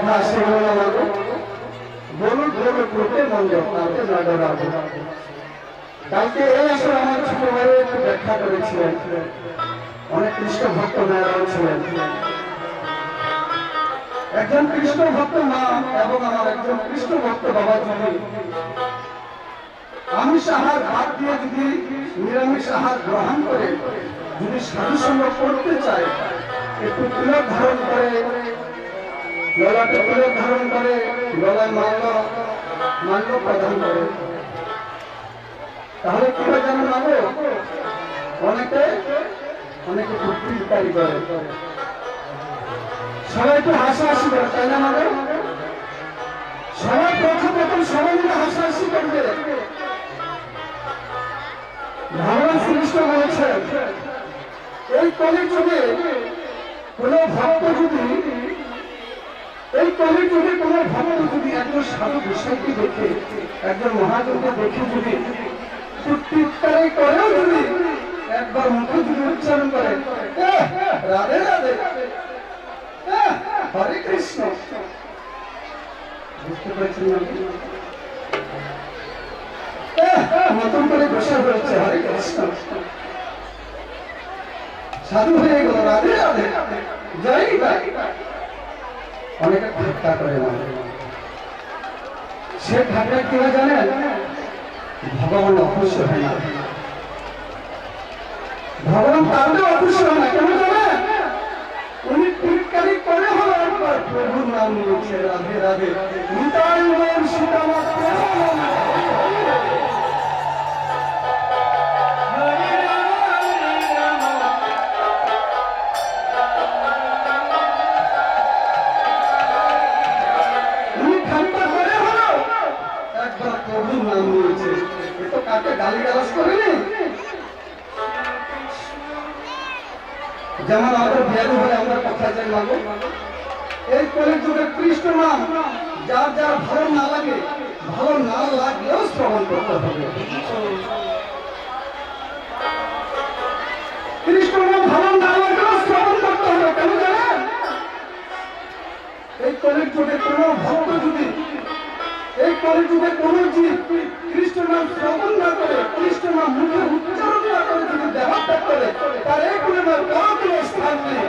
লেখা সেগুলো আমাকে বলুন বলুন করতে মন কাউকে না ডরাবো। কালকে এই আসলে আমার ছোট ভাইয়ের একটু ব্যাখ্যা করেছিলেন, অনেক কৃষ্ণ ভক্ত মেয়েরাও ছিলেন। একজন কৃষ্ণ ভক্ত মা এবং আমার একজন কৃষ্ণ ভক্ত বাবা যদি আমিষ আহার বাদ দিয়ে যদি নিরামিষ আহার গ্রহণ করে যদি সাধু সঙ্গ করতে চায়, একটু তিলক ধারণ করে, ললাটে তিলক ধারণ করে, গলায় মাল্য প্রদান করে, তাহলে কি হয় জানো না? অনেকে অনেকে ভক্তিকারী করে, সবাই একটু হাসাহাসি করে, তাই না? মানে সবাই প্রথম সবাই মিলে হাসাহাসি করবে। ভগবান শ্রীকৃষ্ণ বলেছেন, এই কলিযুগে কোন ভক্ত যদি একজন সাধু গোসাইকে দেখে, একজন মহাজনকে দেখে যদি প্রত্যুত্তরে করেও যদি একবার মুখে যদি উচ্চারণ করে রাধে রাধে হরে কৃষ্ণ, বুঝতে পারছেন না? নতুন করে গোসা হয়েছে হরে কৃষ্ণ, সাধু হয়ে গেল, রাধে রাধে জয় জয়। অনেকে ঠাট্টা করে না, সে ঠাট্টা কি হয় জানেন? ভগবান অখুশ হয় না, ভগবান তাহলে অখুশ হয় না। কেন জানেন? উনি টিটকারি করে হলো একবার প্রভুর নাম নিয়েছে, রাধে রাধে নিতাই গৌর সীতামাত। যেমন আমাদের বিয়াদু হলে আমরা কোথায় যাই মাগো? এই কলিযুগে কৃষ্ণ নাম যার যার ভালো না লাগে, ভালো না লাগলেও শ্রবণ করতে হবে। কৃষ্ণ নাম ভালো না লাগলেও শ্রবণ করতে হবে। কেন জানেন? এই কলিযুগে কোন ভক্ত যদি, এই কলিযুগে কোন জীব কৃষ্ণ নাম শ্রবণ না করে, কৃষ্ণ নাম মুখে উচ্চারণ না করে যদি দেহত্যাগ করে, তার এই গুণের কারো কোনো স্থান নেই।